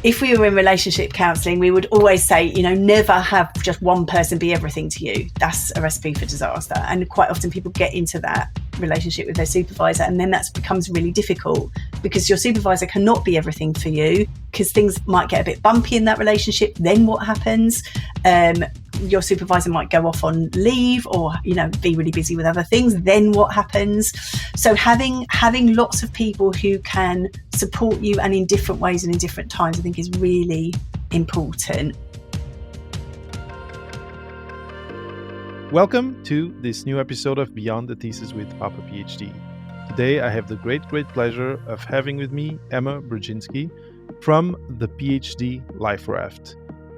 if we were in relationship counselling, we would always say, never have just one person be everything to you. That's a recipe for disaster. And quite often people get into that relationship with their supervisor, and then that becomes really difficult because your supervisor cannot be everything for you, because things might get a bit bumpy in that relationship. Then what happens? Your supervisor might go off on leave or, be really busy with other things. Then what happens? So having lots of people who can support you, and in different ways and in different times, I think is really important. Welcome to this new episode of Beyond the Thesis with Papa PhD. Today I have the great pleasure of having with me Emma Brodzinski from the PhD Life Raft.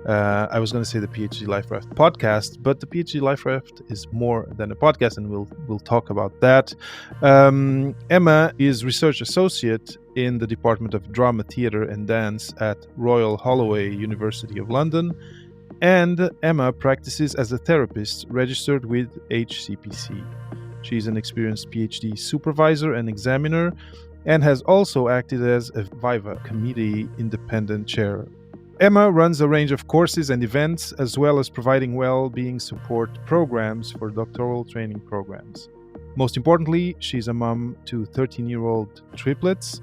I was going to say the PhD Life Raft Podcast, but the PhD Life Raft is more than a podcast, and we'll talk about that. Emma is Research Associate in the Department of Drama, Theatre and Dance at Royal Holloway, University of London, and Emma practices as a therapist registered with HCPC. She's an experienced PhD Supervisor and Examiner, and has also acted as a viva committee independent chair. Emma runs a range of courses and events, as well as providing well-being support programs for doctoral training programs. Most importantly, she's a mom to 13-year-old triplets,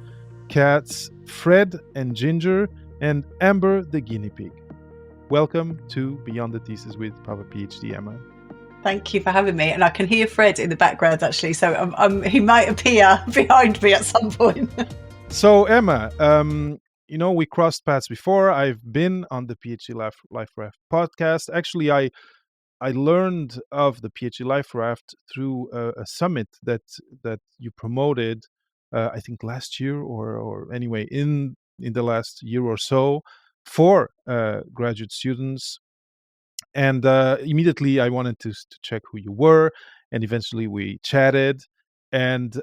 cats Fred and Ginger, and Amber the guinea pig. Welcome to Beyond the Thesis with Papa PhD, Emma. Thank you for having me. And I can hear Fred in the background, actually, so he might appear behind me at some point. So, Emma, we crossed paths before. I've been on the PhD Life Raft podcast. Actually, I learned of the PhD Life Raft through a summit that you promoted, I think last year or anyway in the last year or so for graduate students. And immediately I wanted to check who you were, and eventually we chatted. And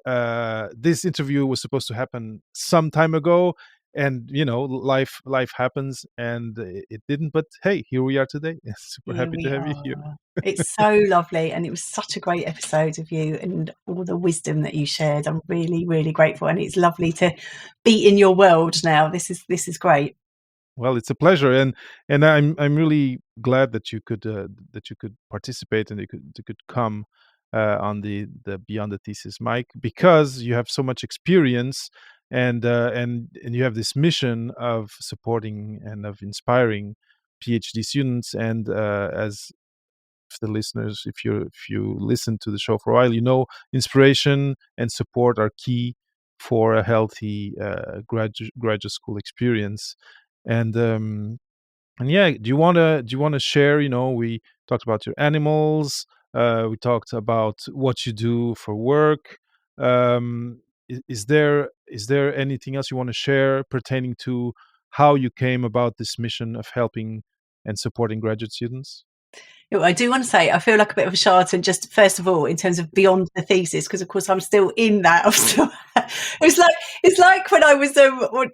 this interview was supposed to happen some time ago. And, life happens, and it didn't. But hey, here we are today. Super happy to have you here. It's so lovely. And it was such a great episode of you and all the wisdom that you shared. I'm really, really grateful. And it's lovely to be in your world now. This is great. Well, it's a pleasure. And I'm really glad that you could participate, and you could come on the Beyond the Thesis mic, because you have so much experience. And you have this mission of supporting and of inspiring PhD students. And as the listeners, if you listen to the show for a while, inspiration and support are key for a healthy graduate school experience. And yeah, do you want to share? We talked about your animals. We talked about what you do for work. Is there anything else you want to share pertaining to how you came about this mission of helping and supporting graduate students? I do want to say I feel like a bit of a charlatan, just first of all, in terms of Beyond the Thesis, because of course I'm still in that. It's like when I was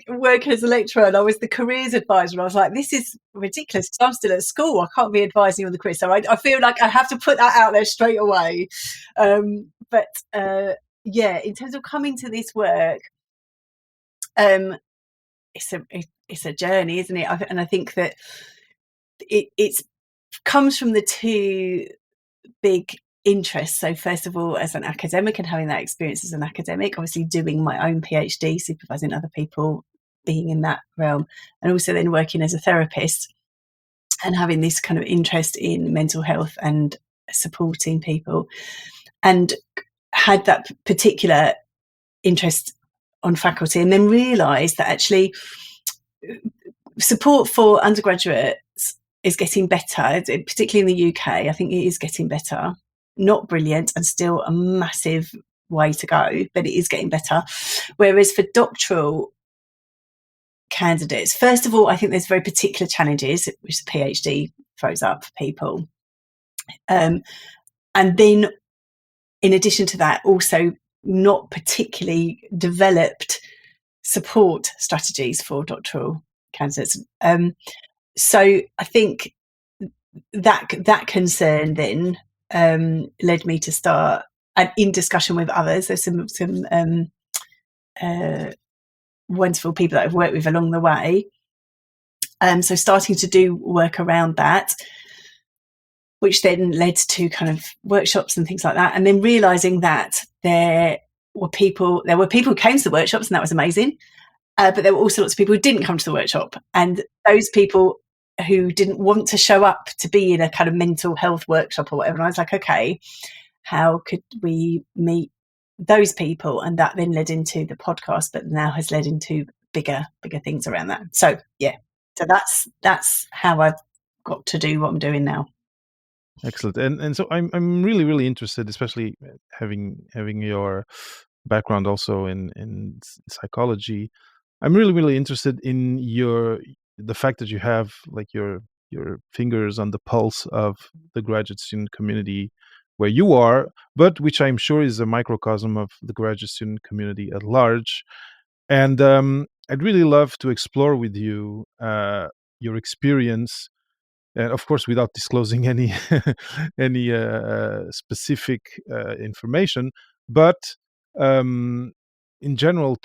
working as a lecturer and I was the careers advisor, and I was like, this is ridiculous because I'm still at school. I can't be advising on the career. So I feel like I have to put that out there straight away. Yeah, in terms of coming to this work, it's a journey, isn't it? And I think that it's comes from the two big interests. So first of all, as an academic and having that experience as an academic, obviously doing my own PhD, supervising other people, being in that realm, and also then working as a therapist and having this kind of interest in mental health and supporting people, and had that particular interest on faculty, and then realised that actually support for undergraduates is getting better, particularly in the UK. I think it is getting better. Not brilliant, and still a massive way to go, but it is getting better. Whereas for doctoral candidates, first of all, I think there's very particular challenges which the PhD throws up for people. And then in addition to that, also not particularly developed support strategies for doctoral candidates. So I think that concern then led me to start, and in discussion with others, there's some wonderful people that I've worked with along the way, So starting to do work around that, which then led to kind of workshops and things like that. And then realizing that there were people who came to the workshops, and that was amazing. But there were also lots of people who didn't come to the workshop. And those people who didn't want to show up to be in a kind of mental health workshop or whatever. And I was like, okay, how could we meet those people? And that then led into the podcast, but now has led into bigger things around that. So yeah, so that's how I've got to do what I'm doing now. Excellent. And so I'm really interested, especially having your background also in psychology. I'm really interested in the fact that you have like your fingers on the pulse of the graduate student community where you are, but which I'm sure is a microcosm of the graduate student community at large. And I'd really love to explore with you your experience, and of course without disclosing any any specific information, but um, in general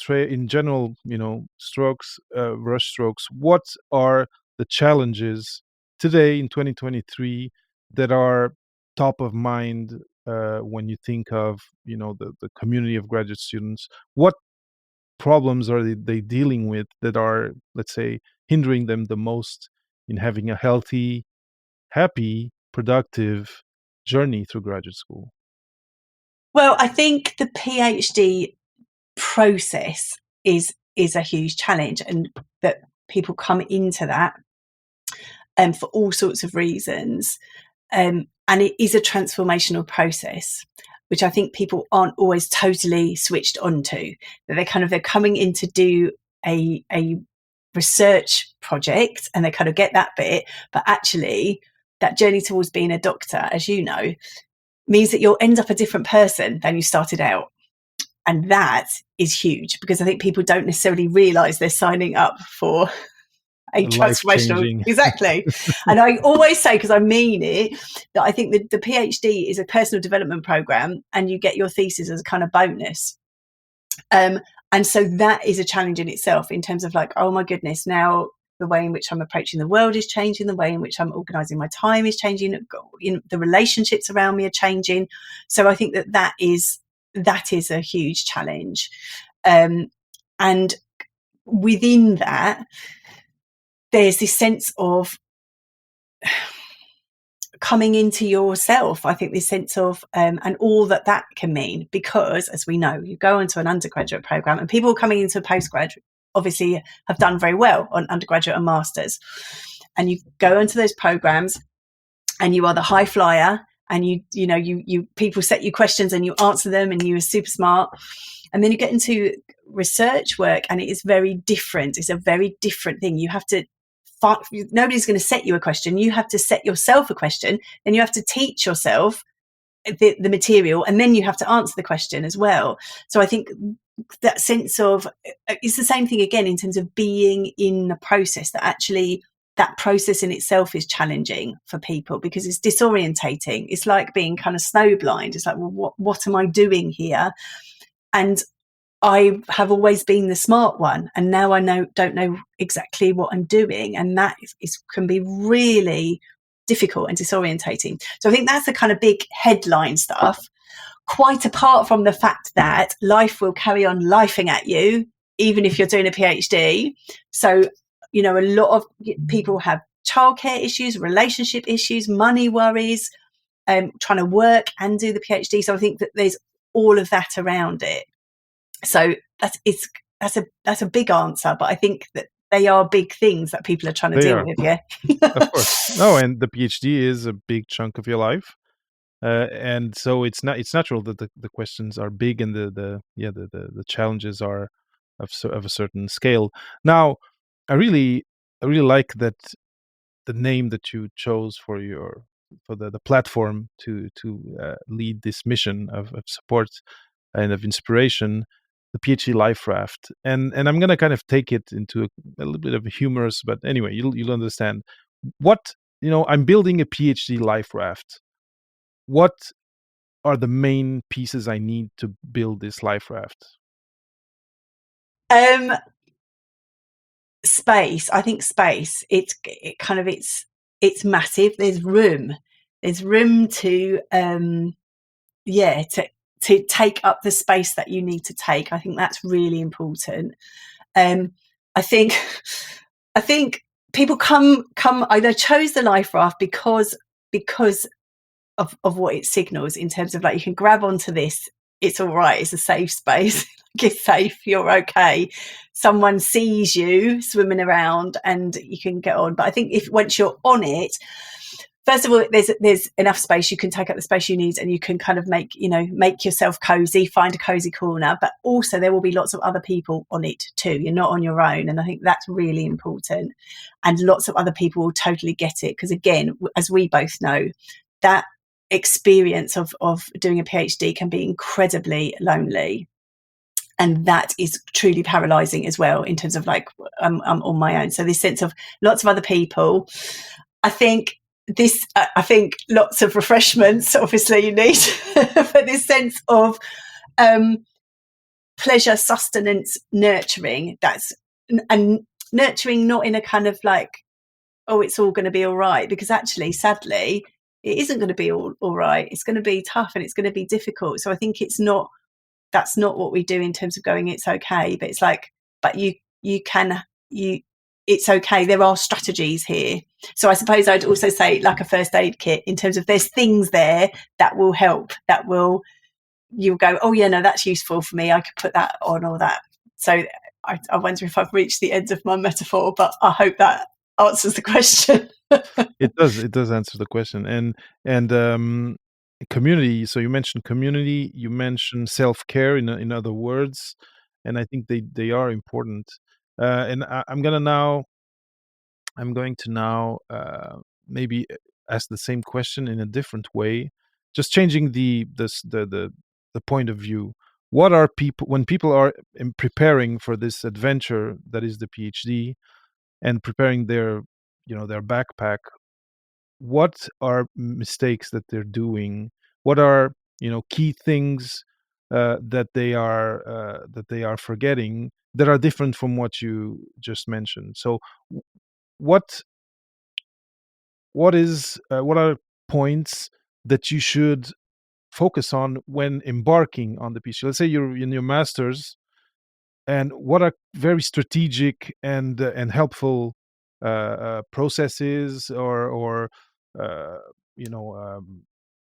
strokes, brush strokes, what are the challenges today in 2023 that are top of mind when you think of the community of graduate students? What problems are they dealing with that are, let's say, hindering them the most in having a healthy, happy, productive journey through graduate school? Well, I think the PhD process is a huge challenge, and that people come into that for all sorts of reasons. And it is a transformational process, which I think people aren't always totally switched onto. That they're coming in to do a research project, and they kind of get that bit, but actually that journey towards being a doctor, as you know, means that you'll end up a different person than you started out. And that is huge, because I think people don't necessarily realize they're signing up for a transformational. Exactly. And I always say, because I mean it, that I think the PhD is a personal development program, and you get your thesis as a kind of bonus. And so that is a challenge in itself, in terms of like, oh my goodness, now the way in which I'm approaching the world is changing, the way in which I'm organising my time is changing, the relationships around me are changing. So I think that is a huge challenge. And within that, there's this sense of coming into yourself. I think this sense of, and all that can mean, because as we know, you go into an undergraduate program, and people coming into a postgraduate obviously have done very well on undergraduate and masters. And you go into those programs and you are the high flyer, and you people set you questions and you answer them, and you are super smart. And then you get into research work, and it is very different. It's a very different thing. You have to nobody's going to set you a question. You have to set yourself a question, and you have to teach yourself the material, and then you have to answer the question as well. So I think that sense of, it's the same thing again in terms of being in the process, that actually that process in itself is challenging for people, because it's disorientating. It's like being kind of snowblind. It's like, well, what am I doing here? And I have always been the smart one, and now I don't know exactly what I'm doing, and that can be really difficult and disorientating. So I think that's the kind of big headline stuff, quite apart from the fact that life will carry on lifing at you, even if you're doing a PhD. So, a lot of people have childcare issues, relationship issues, money worries, trying to work and do the PhD. So I think that there's all of that around it. So that's a big answer, but I think that they are big things that people are trying to deal with. Yeah, of course. No, and the PhD is a big chunk of your life, and so it's natural that the questions are big, and the challenges are of a certain scale. Now, I really like that the name that you chose for the platform to lead this mission of support and of inspiration, the PhD Life Raft. And I'm going to kind of take it into a little bit of a humorous, but anyway, you'll understand. What, I'm building a PhD Life Raft. What are the main pieces I need to build this life raft? space. I think space. It's massive. There's room. There's room to to take up the space that you need to take. I think that's really important. I think people come either chose the Life Raft because of what it signals in terms of like, you can grab onto this, it's all right, it's a safe space, it's safe, you're okay, someone sees you swimming around and you can get on. But I think if once you're on it, first of all, there's enough space, you can take up the space you need, and you can kind of make yourself cozy, find a cozy corner. But also there will be lots of other people on it too. You're not on your own, and I think that's really important. And lots of other people will totally get it, because again, as we both know, that experience of doing a PhD can be incredibly lonely. And that is truly paralyzing as well, in terms of like, I'm on my own. So this sense of lots of other people, I think lots of refreshments, obviously you need, but this sense of pleasure, sustenance, nurturing, and nurturing not in a kind of like, oh, it's all going to be all right, because actually, sadly, it isn't going to be all right. It's going to be tough and it's going to be difficult. So I think that's not what we do in terms of going, it's okay. But it's like, but it's okay. There are strategies here. So I suppose I'd also say like a first aid kit, in terms of there's things there that will help, you'll go, oh yeah, no, that's useful for me, I could put that on, or that. So I wonder if I've reached the end of my metaphor, but I hope that answers the question. It does answer the question. And community. So you mentioned community, you mentioned self-care, in other words, and I think they are important. And I'm going to now maybe ask the same question in a different way, just changing the point of view. What are people, when people are preparing for this adventure that is the PhD, and preparing their backpack, what are mistakes that they're doing? What are key things that they are forgetting, that are different from what you just mentioned? So what are points that you should focus on when embarking on the PhD? Let's say you're in your master's, and what are very strategic and helpful processes, or uh, you know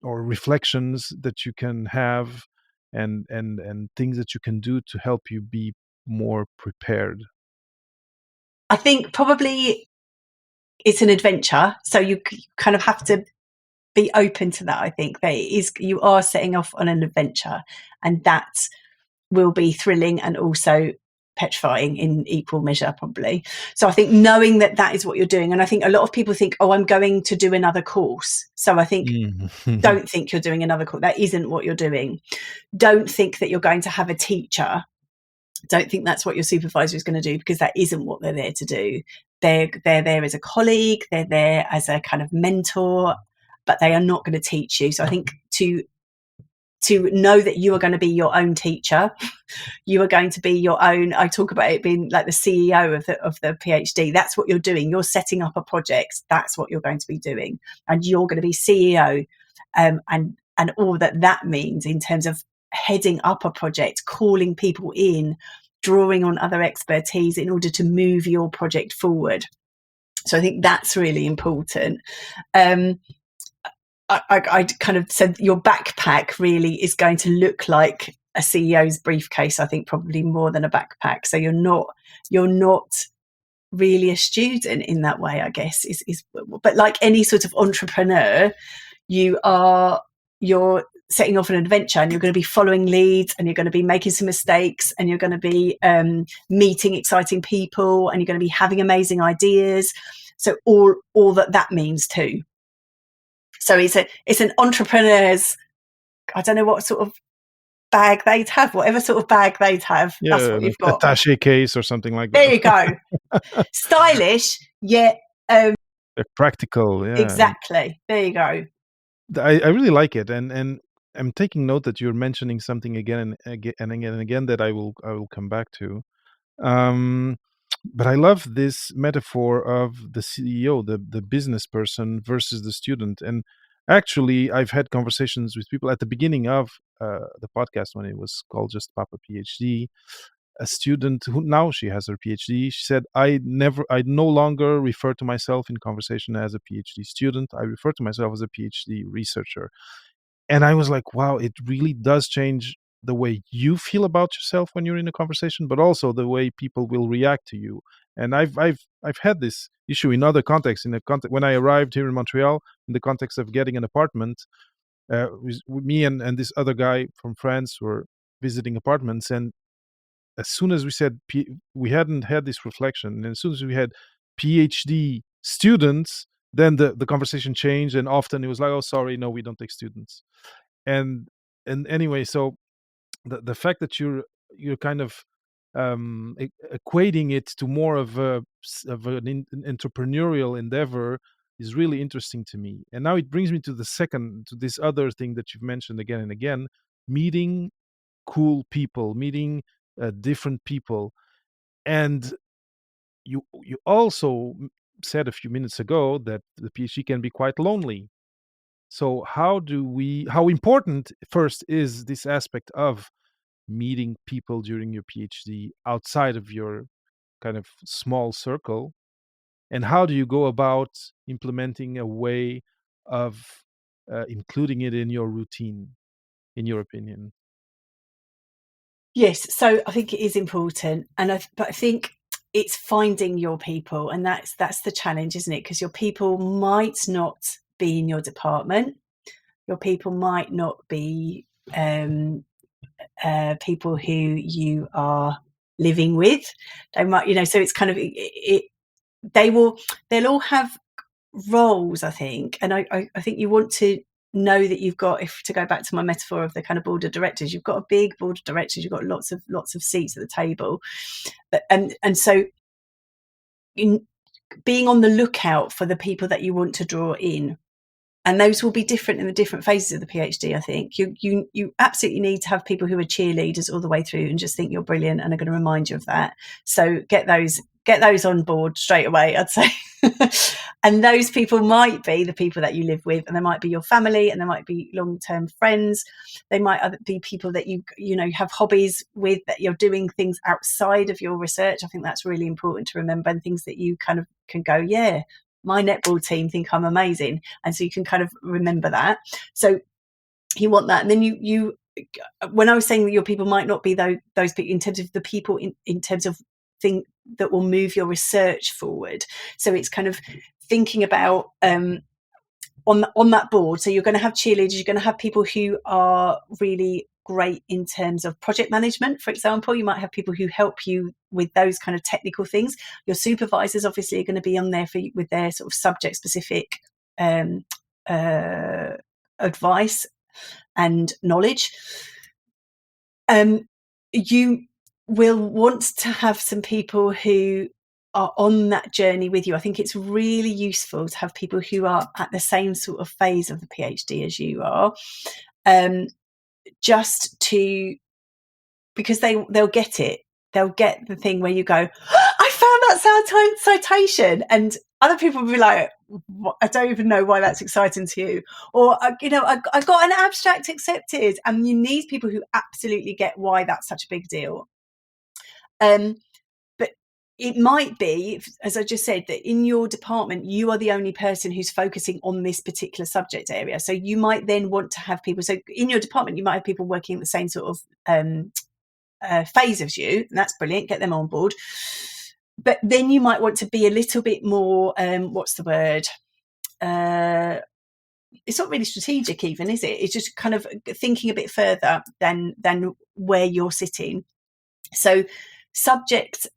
or reflections that you can have, and things that you can do to help you be more prepared? I think probably it's an adventure, so you kind of have to be open to that. I think that you are setting off on an adventure, and that will be thrilling and also petrifying in equal measure, probably. So I think knowing that is what you're doing, and I think a lot of people think, oh, I'm going to do another course. So I think don't think you're doing another course. That isn't what you're doing. Don't think that you're going to have a teacher. Don't think that's what your supervisor is going to do, because that isn't what they're there to do. They're there as a colleague, they're there as a kind of mentor, but they are not going to teach you. So I think to know that you are going to be your own teacher, you are going to be your own, I talk about it being like the CEO of the PhD. That's what you're doing. You're setting up a project. That's what you're going to be doing. And you're going to be CEO, and all that means in terms of heading up a project, calling people in, drawing on other expertise in order to move your project forward. So I think that's really important. I kind of said your backpack really is going to look like a CEO's briefcase, I think, probably more than a backpack. So you're not really a student in that way, I guess. But like any sort of entrepreneur, you're setting off an adventure, and you're going to be following leads, and you're going to be making some mistakes, and you're going to be meeting exciting people, and you're going to be having amazing ideas. So all that means too. So it's an entrepreneur's, I don't know what sort of bag they'd have, whatever sort of bag they'd have. Yeah, that's what you've got. Attaché case or something like that. There you go. Stylish, yet practical. Yeah, exactly. There you go. I really like it, and I'm taking note that you're mentioning something again and again that I will come back to. But I love this metaphor of the CEO, the business person versus the student. And actually, I've had conversations with people at the beginning of the podcast when it was called just Papa PhD. A student who now she has her PhD. She said, I no longer refer to myself in conversation as a PhD student. I refer to myself as a PhD researcher. And I was like, wow, it really does change the way you feel about yourself when you're in a conversation, but also the way people will react to you. And I've had this issue in other contexts. In the context when I arrived here in Montreal, in the context of getting an apartment, with me and this other guy from France were visiting apartments, and as soon as we said we hadn't had this reflection, and as soon as we had PhD students, then the conversation changed, and often it was like, oh, sorry, no, we don't take students. and and anyway, so the fact that you're kind of equating it to more of an entrepreneurial endeavor is really interesting to me. And now it brings me to this other thing that you've mentioned again and again: meeting cool people, meeting different people. And you also said a few minutes ago that the PhD can be quite lonely. So how important first is this aspect of meeting people during your PhD outside of your kind of small circle? And how do you go about implementing a way of including it in your routine, in your opinion? Yes, so I think it is important, but I think it's finding your people, and that's the challenge, isn't it? Because your people might not be in your department, your people might not be people who you are living with. They might, so it's kind of they'll all have roles, I think, and I think you want to know that you've got, if to go back to my metaphor of the kind of board of directors, you've got a big board of directors, you've got lots of seats at the table, and so in being on the lookout for the people that you want to draw in. And those will be different in the different phases of the PhD. I think you absolutely need to have people who are cheerleaders all the way through and just think you're brilliant and are going to remind you of that. So get those on board straight away, I'd say. And those people might be the people that you live with, and they might be your family, and they might be long-term friends. They might be people that you have hobbies with, that you're doing things outside of your research. I think that's really important to remember, and things that you kind of can go, yeah, my netball team think I'm amazing, and so you can kind of remember that. So you want that. And then you when I was saying that your people might not be those people, in terms of the people in terms of thing that will move your research forward. So it's kind of thinking about on that board. So you're going to have cheerleaders, you're going to have people who are really great in terms of project management, for example. You might have people who help you with those kind of technical things. Your supervisors obviously are going to be on there with their sort of subject specific advice and knowledge. You will want to have some people who are on that journey with you. I think it's really useful to have people who are at the same sort of phase of the PhD as you are, because they'll get it. They'll get the thing where you go, oh, I found that citation, and other people will be like, I don't even know why that's exciting to you. Or, I got an abstract accepted. And you need people who absolutely get why that's such a big deal. But it might be, as I just said, that in your department, you are the only person who's focusing on this particular subject area. So you might then want to have people. So in your department, you might have people working in the same sort of phase as you, and that's brilliant. Get them on board. But then you might want to be a little bit more, what's the word? It's not really strategic even, is it? It's just kind of thinking a bit further than where you're sitting. So subject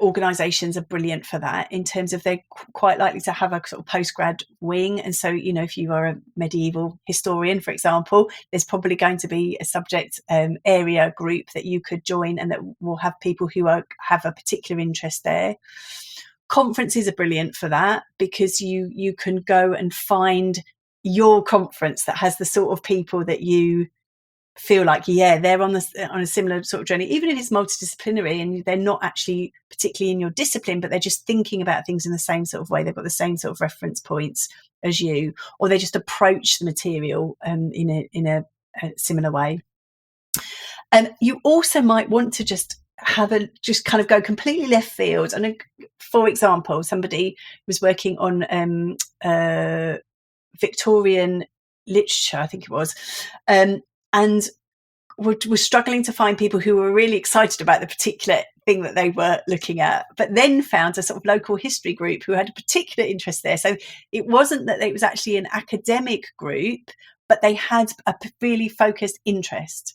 organisations are brilliant for that, in terms of they're quite likely to have a sort of postgrad wing. And so, if you are a medieval historian, for example, there's probably going to be a subject area group that you could join, and that will have people who have a particular interest there. Conferences are brilliant for that, because you can go and find your conference that has the sort of people that you feel like, yeah, they're on a similar sort of journey, even if it's multidisciplinary and they're not actually particularly in your discipline, but they're just thinking about things in the same sort of way. They've got the same sort of reference points as you, or they just approach the material in a similar way. And you also might want to just kind of go completely left field. And for example, somebody was working on Victorian literature, I think it was, and we're struggling to find people who were really excited about the particular thing that they were looking at, but then found a sort of local history group who had a particular interest there. So it wasn't that it was actually an academic group, but they had a really focused interest.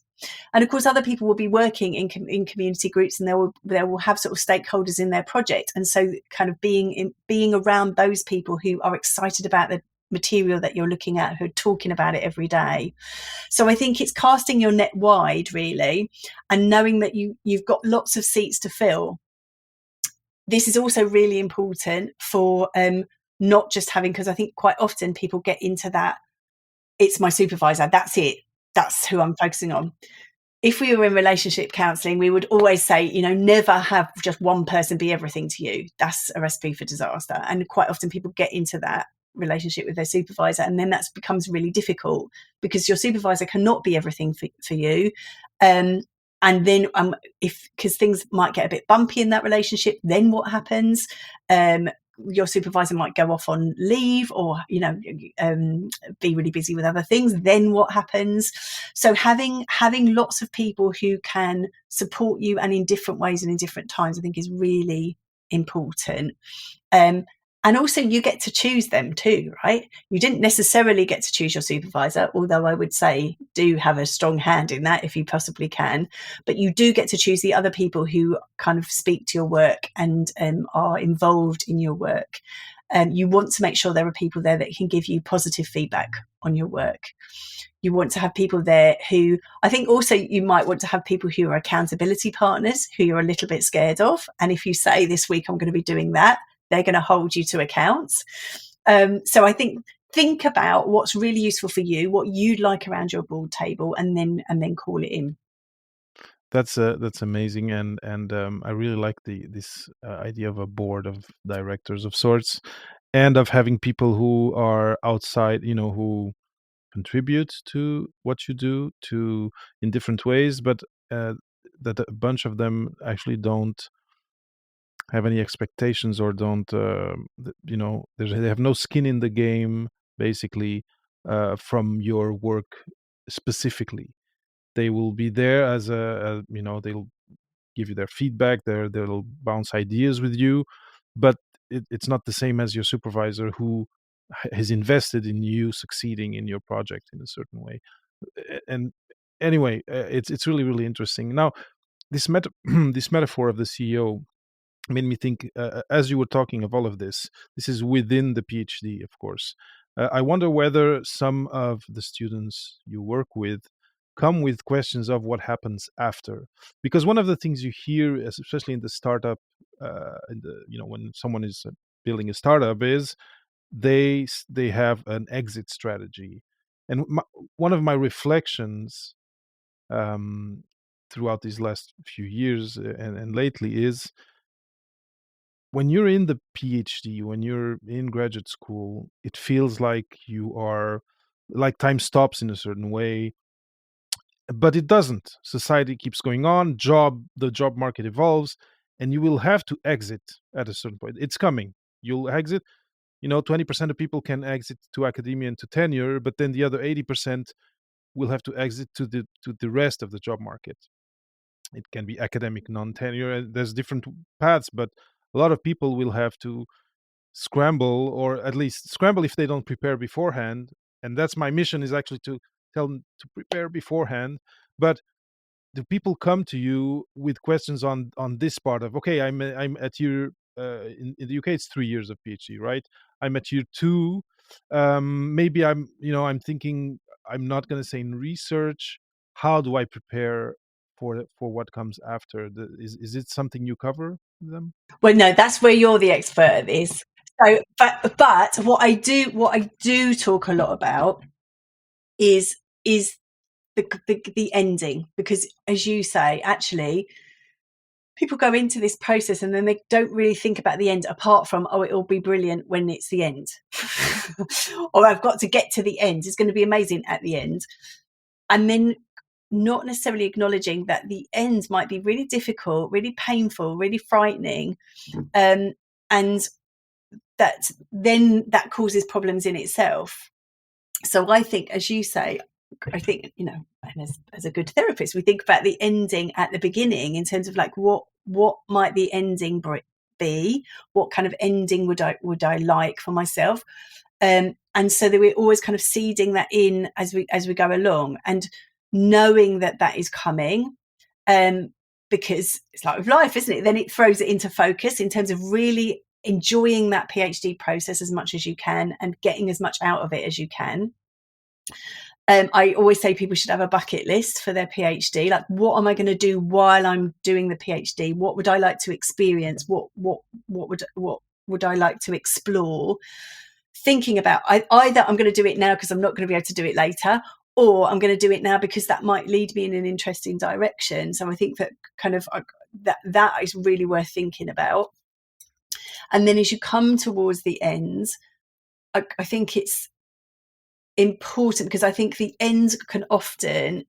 And of course, other people will be working in community groups, and they will have sort of stakeholders in their project. And so kind of being around those people who are excited about the material that you're looking at, who are talking about it every day. So I think it's casting your net wide, really, and knowing that you've got lots of seats to fill. This is also really important for not just having, because I think quite often people get into that, it's my supervisor, that's it, that's who I'm focusing on. If we were in relationship counselling, we would always say, never have just one person be everything to you. That's a recipe for disaster. And quite often people get into that relationship with their supervisor, and then that becomes really difficult because your supervisor cannot be everything for you. And then because things might get a bit bumpy in that relationship, then what happens? Your supervisor might go off on leave or, be really busy with other things. Then what happens? So having lots of people who can support you and in different ways and in different times, I think is really important. And also you get to choose them too, right? You didn't necessarily get to choose your supervisor, although I would say do have a strong hand in that if you possibly can. But you do get to choose the other people who kind of speak to your work and are involved in your work. You want to make sure there are people there that can give you positive feedback on your work. You want to have people there who, I think also you might want to have people who are accountability partners, who you're a little bit scared of. And if you say this week I'm going to be doing that, they're going to hold you to account. So I think about what's really useful for you, what you'd like around your board table, and then call it in. That's amazing, and I really like this idea of a board of directors of sorts, and of having people who are outside, who contribute to what you do in different ways, but that a bunch of them actually don't have any expectations or don't they have no skin in the game basically from your work specifically. They will be there as they'll give you their feedback, they'll bounce ideas with you, but it's not the same as your supervisor who has invested in you succeeding in your project in a certain way. And anyway, it's really, really interesting. Now this this metaphor of the CEO made me think, as you were talking of all of this is within the PhD, of course. I wonder whether some of the students you work with come with questions of what happens after, because one of the things you hear, especially in the startup, when someone is building a startup, is they have an exit strategy, and one of my reflections throughout these last few years and lately is, when you're in the PhD, when you're in graduate school, it feels like you are, like time stops in a certain way, but it doesn't. Society keeps going on, the job market evolves, and you will have to exit at a certain point. It's coming. You'll exit. 20% of people can exit to academia and to tenure, but then the other 80% will have to exit to the rest of the job market. It can be academic, non-tenure. There's different paths, but a lot of people will have to scramble, or at least scramble if they don't prepare beforehand. And that's my mission, is actually to tell them to prepare beforehand. But do people come to you with questions on this part of, okay, I'm at year in the UK it's 3 years of PhD, right? I'm at year 2. Maybe I'm thinking I'm not going to say in research. How do I prepare for what comes after? Is it something you cover them? Well, no, that's where you're the expert at this. So, but what I do talk a lot about is the ending, because as you say, actually people go into this process and then they don't really think about the end, apart from, oh, it'll be brilliant when it's the end. Or I've got to get to the end. It's going to be amazing at the end. And then not necessarily acknowledging that the end might be really difficult, really painful, really frightening. And that then that causes problems in itself. So I think, as you say, I think, and as a good therapist, we think about the ending at the beginning in terms of like what might the ending be, what kind of ending would I like for myself, and so that we're always kind of seeding that in as we go along, and knowing that is coming, because it's like with life, isn't it? Then it throws it into focus in terms of really enjoying that PhD process as much as you can and getting as much out of it as you can. I always say people should have a bucket list for their PhD. Like, what am I going to do while I'm doing the PhD? What would I like to experience? What would I like to explore? Thinking about either I'm going to do it now because I'm not going to be able to do it later, or I'm going to do it now because that might lead me in an interesting direction. So I think that kind of that is really worth thinking about. And then as you come towards the end, I think it's important, because I think the end can often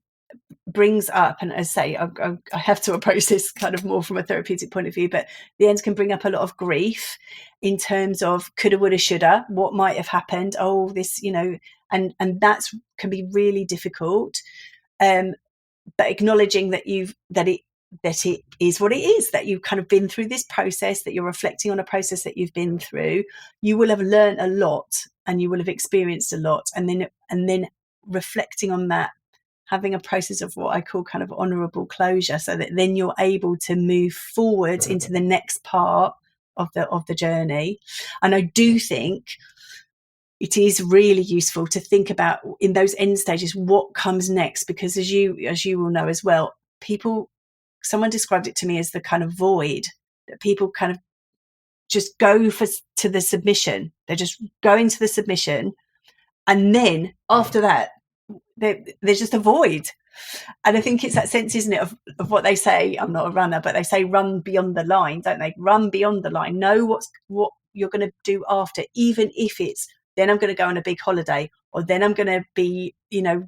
brings up, and as I say, I have to approach this kind of more from a therapeutic point of view, but the end can bring up a lot of grief in terms of coulda, woulda, shoulda, what might have happened, oh, this, and that's can be really difficult. But acknowledging that it is what it is, that you've kind of been through this process, that you're reflecting on a process that you've been through, you will have learned a lot and you will have experienced a lot, and then reflecting on that, having a process of what I call kind of honourable closure, so that then you're able to move forward into the next part of the journey. And I do think it is really useful to think about in those end stages what comes next, because as you will know as well, someone described it to me as the kind of void that people kind of just go to the submission. They're just going to the submission, and then after that, there's just a void. And I think it's that sense, isn't it, of what they say. I'm not a runner, but they say run beyond the line, don't they? Run beyond the line. Know what you're going to do after, even if it's then I'm going to go on a big holiday, or then I'm going to be,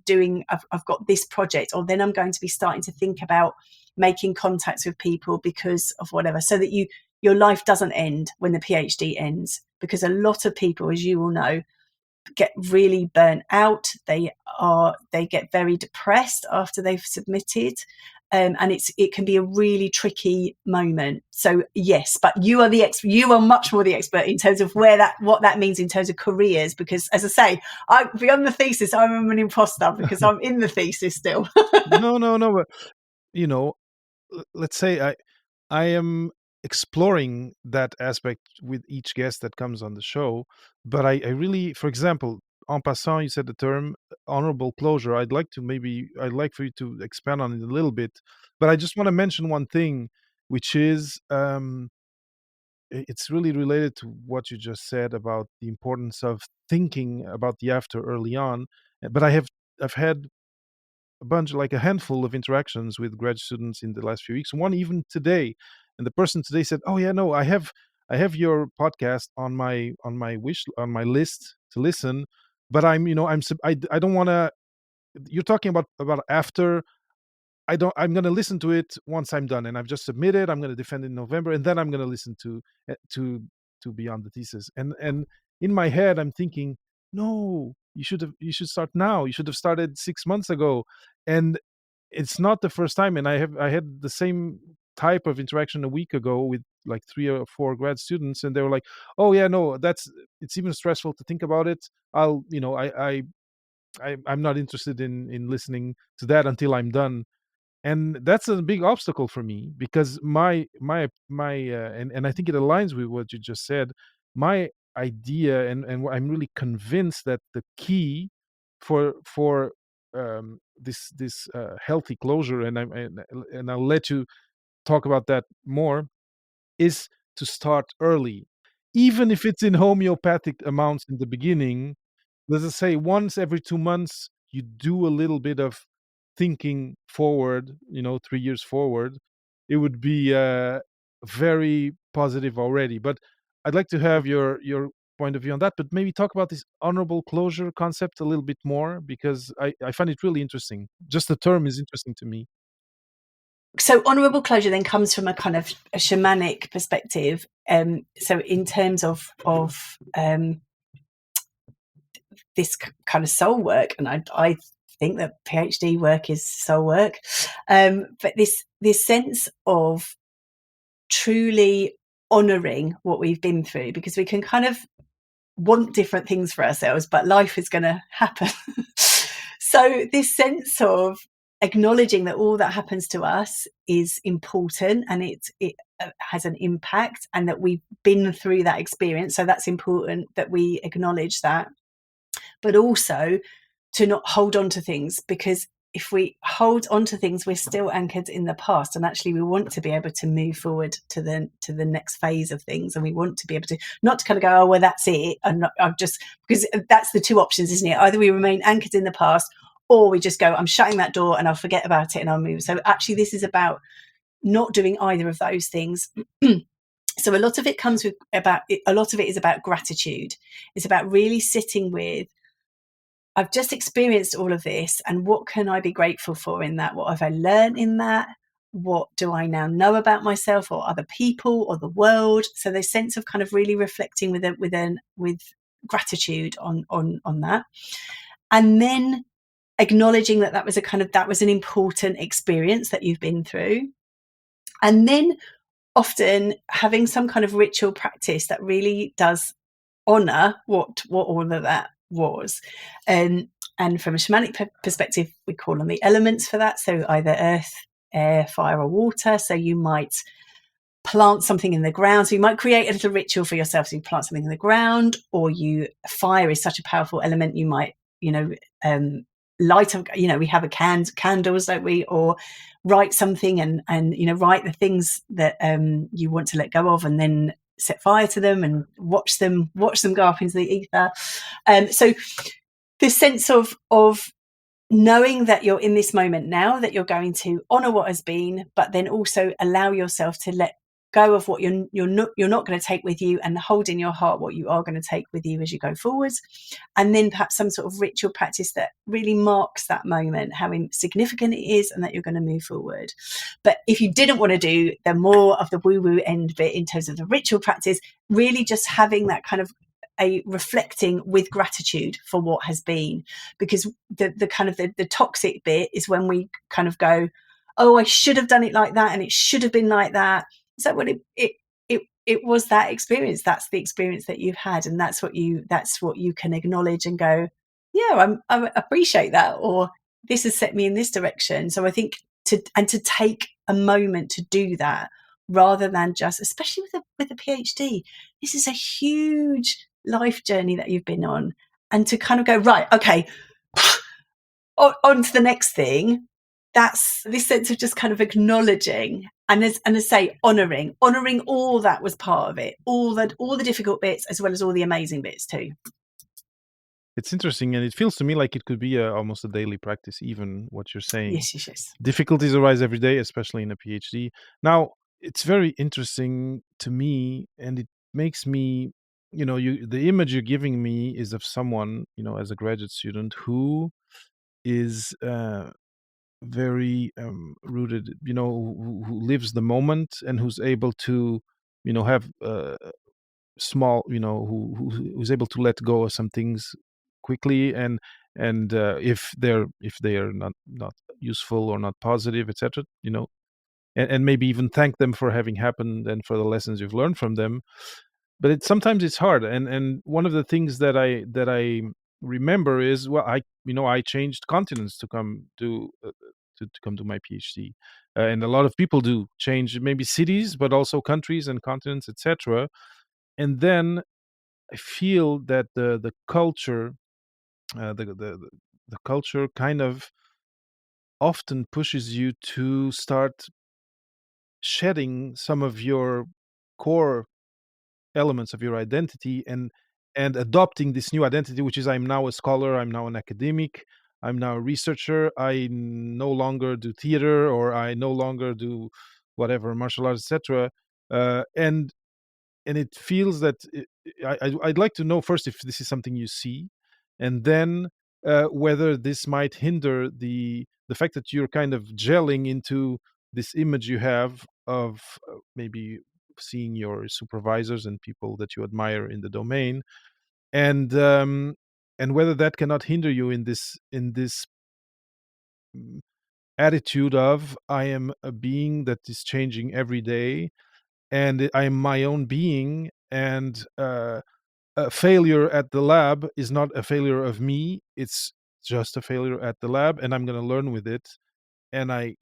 doing. I've got this project, or then I'm going to be starting to think about making contacts with people because of whatever, so that your life doesn't end when the PhD ends. Because a lot of people, as you all know, get really burnt out. They get very depressed after they've submitted, and it can be a really tricky moment. So yes, but you are you are much more the expert in terms of what that means in terms of careers, because as I say, beyond the thesis, I'm an imposter because I'm in the thesis still. No, but let's say I am exploring that aspect with each guest that comes on the show, but I really, for example, en passant, you said the term honorable closure. I'd like for you to expand on it a little bit, but I just want to mention one thing, which is it's really related to what you just said about the importance of thinking about the after early on. But I've had a handful of interactions with grad students in the last few weeks, one even today, and the person today said, oh yeah, no, I have your podcast on my list to listen, but I don't want to, you're talking about after, I'm going to listen to it once I'm done, and I've just submitted, I'm going to defend in November, and then I'm going to listen to Beyond the Thesis. And in my head I'm thinking, no, you should start now. You should have started 6 months ago. And it's not the first time. And I had the same type of interaction a week ago with like 3 or 4 grad students, and they were like, oh yeah, no, it's even stressful to think about it. I'm not interested in listening to that until I'm done. And that's a big obstacle for me, because my and I think it aligns with what you just said. My idea, and I'm really convinced that the key for this healthy closure, and I'll let you talk about that more, is to start early, even if it's in homeopathic amounts in the beginning. Let's just say once every 2 months you do a little bit of thinking forward, 3 years forward, it would be very positive already. But I'd like to have your point of view on that, but maybe talk about this honorable closure concept a little bit more, because I find it really interesting. Just the term is interesting to me. So honourable closure then comes from a kind of a shamanic perspective. So in terms of this kind of soul work, and I think that PhD work is soul work, but this sense of truly honouring what we've been through, because we can kind of want different things for ourselves, but life is going to happen. So this sense of acknowledging that all that happens to us is important, and it has an impact, and that we've been through that experience. So that's important that we acknowledge that, but also to not hold on to things, because if we hold on to things, we're still anchored in the past, and actually we want to be able to move forward to the next phase of things, and we want to be able to not to kind of go, oh well, that's it, and I've just, because that's the two options, isn't it? Either we remain anchored in the past, or we just go, I'm shutting that door and I'll forget about it and I'll move. So actually this is about not doing either of those things. So a lot of it is about gratitude. It's about really sitting with, I've just experienced all of this, and what can I be grateful for in that? What have I learned in that? What do I now know about myself or other people or the world? So the sense of kind of really reflecting with gratitude on that, and then acknowledging that that was an important experience that you've been through, and then often having some kind of ritual practice that really does honor what all of that was. And from a shamanic perspective, we call on the elements for that. So either earth, air, fire, or water. So you might plant something in the ground. So you might create a little ritual for yourself. So you plant something in the ground, or fire is such a powerful element. You might, light up, we have candles, don't we? Or write something and write the things that you want to let go of, and then set fire to them and watch them go up into the ether. So this sense of knowing that you're in this moment now, that you're going to honor what has been, but then also allow yourself to let go of what you're not going to take with you, and hold in your heart what you are going to take with you as you go forwards. And then perhaps some sort of ritual practice that really marks that moment, how significant it is, and that you're going to move forward. But if you didn't want to do the more of the woo-woo end bit in terms of the ritual practice, really just having that kind of a reflecting with gratitude for what has been, because the kind of the toxic bit is when we kind of go, oh, I should have done it like that, and it should have been like that. So when it was that experience, that's the experience that you've had, and that's what you can acknowledge and go, yeah, I appreciate that, or this has set me in this direction. So I think to take a moment to do that, rather than just, especially with a PhD, this is a huge life journey that you've been on, and to kind of go, right, okay, on to the next thing. That's this sense of just kind of acknowledging and as say honoring all that was part of it, all the difficult bits as well as all the amazing bits too. It's interesting, and it feels to me like it could be almost a daily practice, even what you're saying. Yes. Difficulties arise every day, especially in a PhD. Now, it's very interesting to me, and it makes me, the image you're giving me is of someone, as a graduate student who is very rooted, who lives the moment, and who's able to, have small, who's able to let go of some things quickly, and if they are not useful or not positive, etc., and maybe even thank them for having happened and for the lessons you've learned from them. But sometimes it's hard, and one of the things that I remember is, well, I changed continents to come to come to my PhD, and a lot of people do change, maybe cities, but also countries and continents, etc. And then I feel that the culture, the culture kind of often pushes you to start shedding some of your core elements of your identity, and adopting this new identity, which is, I'm now a scholar, I'm now an academic, I'm now a researcher. I no longer do theater, or I no longer do whatever, martial arts, etc. And it feels that I'd like to know first if this is something you see, and then whether this might hinder the fact that you're kind of gelling into this image you have of maybe seeing your supervisors and people that you admire in the domain, and whether that cannot hinder you in this mm, attitude of, I am a being that is changing every day, and I am my own being, and a failure at the lab is not a failure of me, it's just a failure at the lab, and I'm going to learn with it. And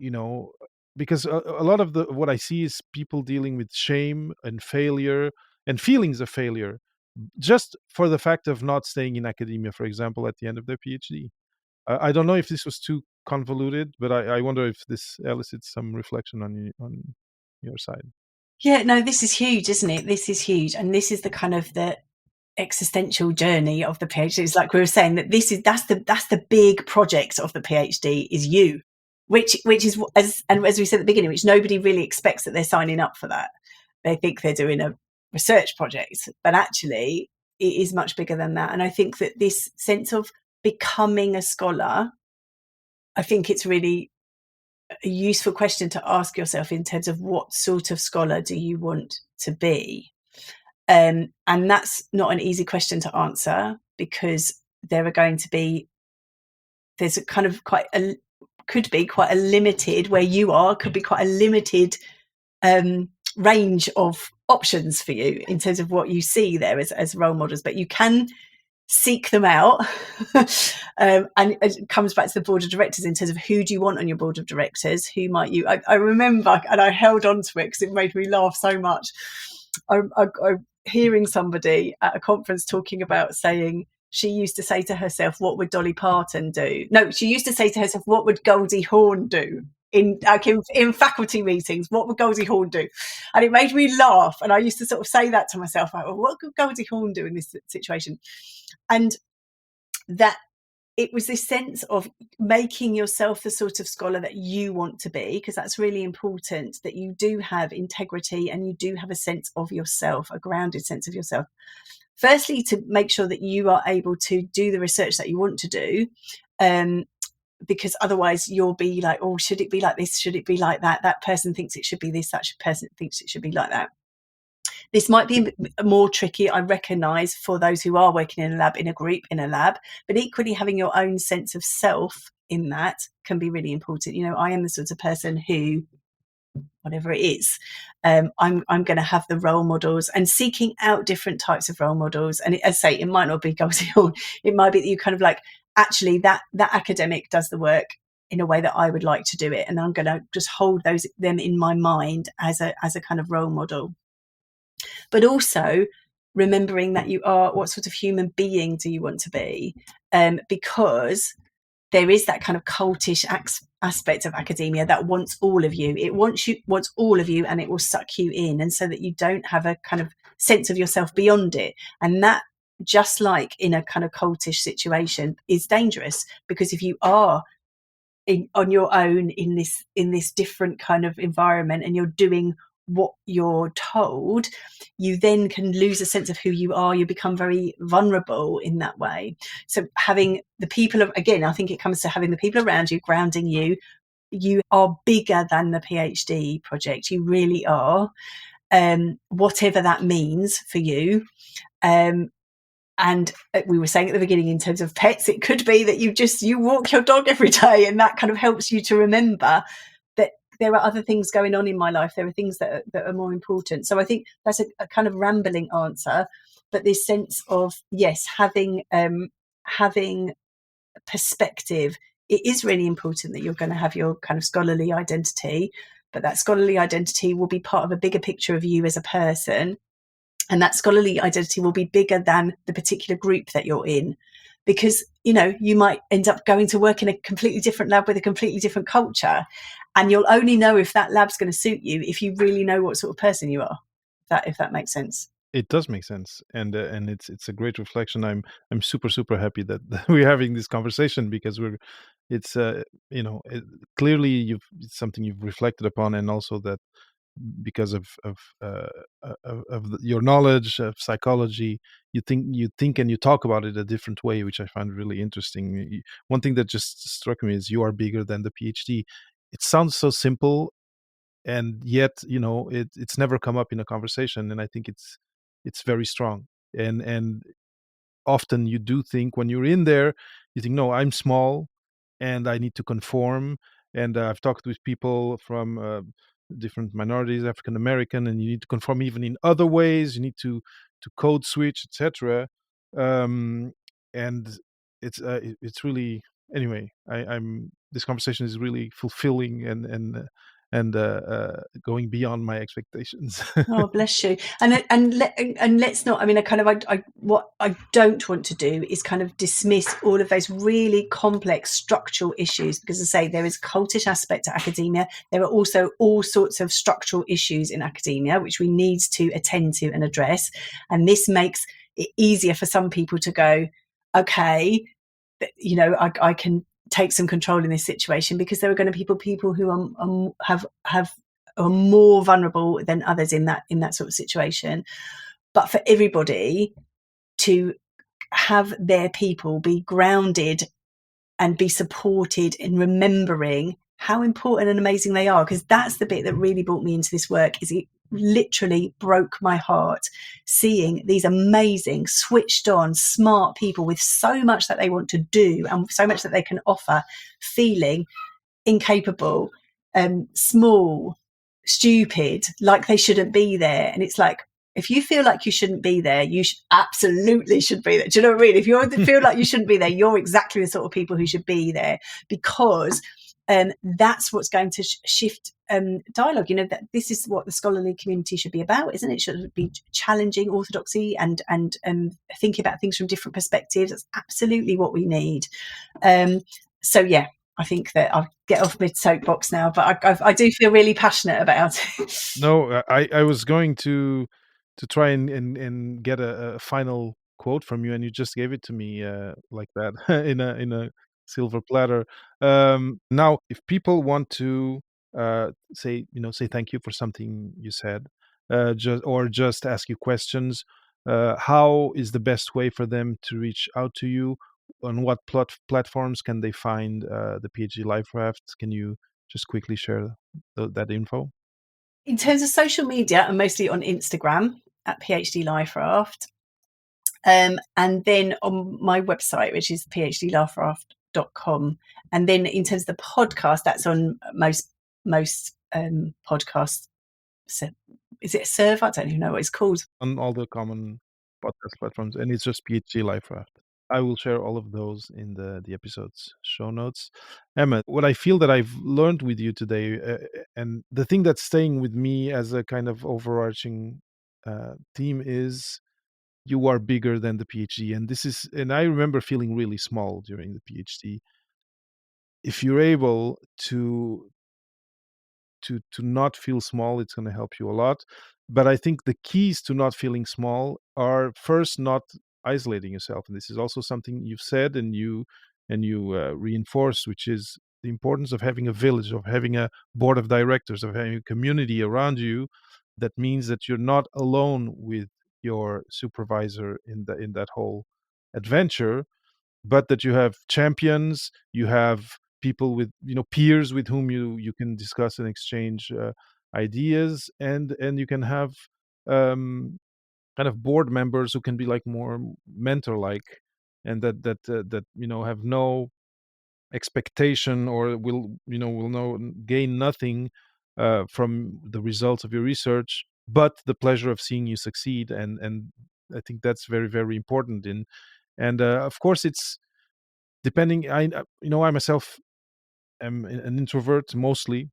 because a lot of what I see is people dealing with shame and failure and feelings of failure, just for the fact of not staying in academia, for example, at the end of their PhD. I don't know if this was too convoluted, but I wonder if this elicits some reflection on your side. Yeah, no, this is huge, isn't it? This is huge. And this is the kind of the existential journey of the PhD. It's like we were saying, that that's the big project of the PhD is you, which is, as we said at the beginning, which nobody really expects that they're signing up for that. They think they're doing a research project, but actually it is much bigger than that. And I think that this sense of becoming a scholar, I think it's really a useful question to ask yourself in terms of what sort of scholar do you want to be? And that's not an easy question to answer, because there's a kind of could be quite a limited, where you are, could be quite a limited range of options for you in terms of what you see there as role models, but you can seek them out. And it comes back to the board of directors in terms of who do you want on your board of directors, who might you, I remember, and I held on to it because it made me laugh so much. I hearing somebody at a conference talking about saying she used to say to herself, what would Dolly Parton do? No, she used to say to herself, what would Goldie Hawn do? In faculty meetings, what would Goldie Hawn do? And it made me laugh. And I used to sort of say that to myself, like, well, what could Goldie Hawn do in this situation? And that it was this sense of making yourself the sort of scholar that you want to be, because that's really important, that you do have integrity and you do have a sense of yourself, a grounded sense of yourself. Firstly, to make sure that you are able to do the research that you want to do, because otherwise you'll be like, oh, should it be like this? Should it be like that? That person thinks it should be this. That person thinks it should be like that. This might be more tricky, I recognise, for those who are working in a lab, in a group, in a lab, but equally having your own sense of self in that can be really important. I am the sort of person who, whatever it is, I'm going to have the role models, and seeking out different types of role models. And as I say, it might not be Goldie Hawn. It might be that you kind of like, actually that academic does the work in a way that I would like to do it, and I'm going to just hold them in my mind as a kind of role model. But also remembering that you are, what sort of human being do you want to be? Because there is that kind of cultish aspect of academia that wants all of you. It wants all of you, and it will suck you in. And so that you don't have a kind of sense of yourself beyond it. And that, just like in a kind of cultish situation, is dangerous, because if you are on your own in this different kind of environment, and you're doing what you're told, you then can lose a sense of who you are. You become very vulnerable in that way. So having the people, again, I think it comes to having the people around you grounding you. You are bigger than the PhD project. You really are, whatever that means for you. And we were saying at the beginning, in terms of pets, it could be that you walk your dog every day, and that kind of helps you to remember that there are other things going on in my life. There are things that are more important. So I think that's a kind of rambling answer, but this sense of, yes, having perspective. It is really important that you're going to have your kind of scholarly identity, but that scholarly identity will be part of a bigger picture of you as a person. And that scholarly identity will be bigger than the particular group that you're in, because, you might end up going to work in a completely different lab with a completely different culture. And you'll only know if that lab's going to suit you if you really know what sort of person you are, if that makes sense. It does make sense, and it's a great reflection. I'm super happy that we're having this conversation because it's clearly it's something you've reflected upon, and also that because of your knowledge of psychology, you think and you talk about it a different way, which I find really interesting. One thing that just struck me is you are bigger than the PhD. It sounds so simple, and yet it's never come up in a conversation, and I think it's very strong. And often you do think when you're in there, you think, no, I'm small and I need to conform. And I've talked with people from different minorities, African American, and you need to conform even in other ways. You need to code switch, etc. Um, and it's really, anyway. I'm This conversation is really fulfilling and going beyond my expectations. Oh, bless you. And let's not. I mean, I what I don't want to do is kind of dismiss all of those really complex structural issues, because, as I say, there is a cultish aspect to academia. There are also all sorts of structural issues in academia which we need to attend to and address. And this makes it easier for some people to go, okay, I can take some control in this situation, because there are going to be people who are more vulnerable than others in that sort of situation. But for everybody to have their people be grounded and be supported in remembering how important and amazing they are, because that's the bit that really brought me into this work. Is it literally broke my heart seeing these amazing, switched on, smart people with so much that they want to do and so much that they can offer, feeling incapable, small, stupid, like they shouldn't be there. And it's like, if you feel like you shouldn't be there, you absolutely should be there. Do you know what I mean? If you feel like you shouldn't be there, you're exactly the sort of people who should be there, because that's what's going to shift dialogue. That this is what the scholarly community should be about, isn't it? It should be challenging orthodoxy and thinking about things from different perspectives. That's absolutely what we need. So yeah, I think that I'll get off my soapbox now, but I do feel really passionate about it. No, I was going to try and get a final quote from you, and you just gave it to me like that in a silver platter. Now, if people want to say thank you for something you said, just ask you questions, how is the best way for them to reach out to you? On what platforms can they find the PhD Life Raft? Can you just quickly share that info? In terms of social media, I'm mostly on Instagram at PhD Life Raft. And then on my website, which is phdliferaft.com. And then in terms of the podcast, that's on most podcasts. So is it a server? I don't even know what it's called. On all the common podcast platforms, and it's just PhD Life Raft. I will share all of those in the episode's show notes. Emma, what I feel that I've learned with you today, and the thing that's staying with me as a kind of overarching theme, is you are bigger than the PhD, and I remember feeling really small during the PhD. If you're able to not feel small, it's going to help you a lot. But I think the keys to not feeling small are, first, not isolating yourself, and this is also something you've said and you reinforce, which is the importance of having a village, of having a board of directors, of having a community around you. That means that you're not alone with your supervisor in that whole adventure, but that you have champions, you have people with peers with whom you can discuss and exchange ideas, and you can have kind of board members who can be like more mentor like, and that have no expectation, or will no gain nothing from the results of your research, but the pleasure of seeing you succeed. And I think that's very, very important. And of course, it's depending. I myself am an introvert mostly,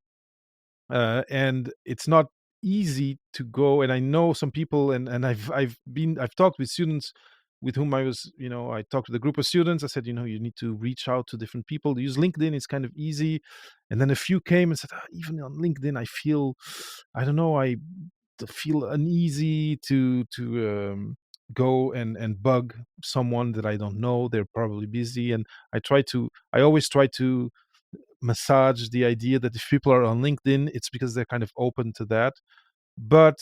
and it's not easy to go. And I know some people, and I've talked with students with whom I talked with a group of students. I said, you need to reach out to different people. Use LinkedIn; it's kind of easy. And then a few came and said, even on LinkedIn, I feel, I don't know, feel uneasy to go and bug someone that I don't know. They're probably busy, and I always try to massage the idea that if people are on LinkedIn, it's because they're kind of open to that. But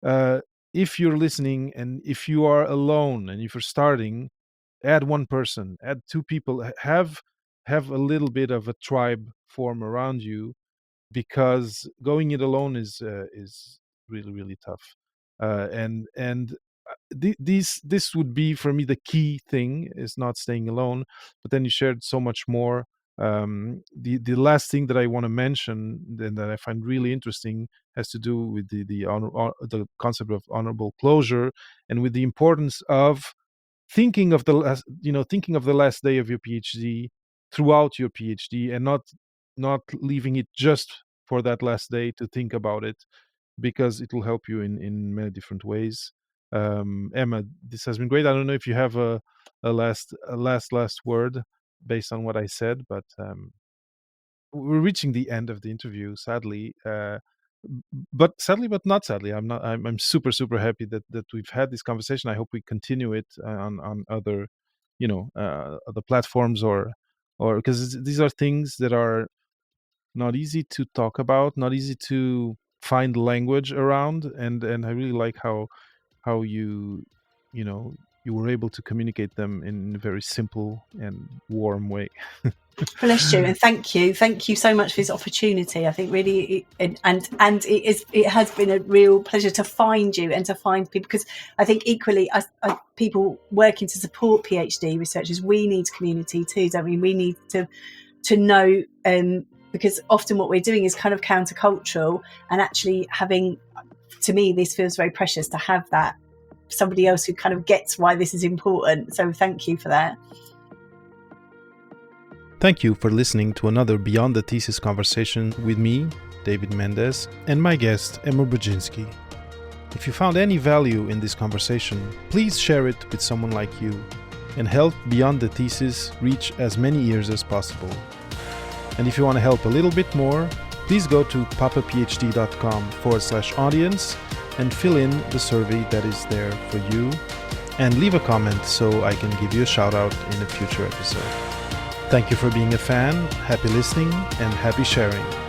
uh, if you're listening and if you are alone and if you're starting, add one person, add two people, have a little bit of a tribe form around you, because going it alone is really, really tough. This would be for me the key thing, is not staying alone. But then you shared so much more. The last thing that I want to mention, and that I find really interesting, has to do with the concept of honorable closure, and with the importance of thinking of the last day of your PhD throughout your PhD, and not leaving it just for that last day to think about it, because it will help you in many different ways. Emma, this has been great. I don't know if you have a last word based on what I said, but we're reaching the end of the interview, sadly. But not sadly. I'm super, super happy that we've had this conversation. I hope we continue it on other, other platforms, or because these are things that are not easy to talk about, not easy to find language around, and I really like how you were able to communicate them in a very simple and warm way. Bless you, and thank you so much for this opportunity. I think really, it has been a real pleasure to find you and to find people, because I think equally, as people working to support PhD researchers, we need community too, don't we? We need to know, because often what we're doing is kind of countercultural, and actually having, to me, this feels very precious to have that somebody else who kind of gets why this is important. So thank you for that. Thank you for listening to another Beyond the Thesis conversation with me, David Mendez, and my guest, Emma Brodzinski. If you found any value in this conversation, please share it with someone like you and help Beyond the Thesis reach as many ears as possible. And if you want to help a little bit more, please go to papaphd.com/audience and fill in the survey that is there for you, and leave a comment so I can give you a shout out in a future episode. Thank you for being a fan, happy listening, and happy sharing.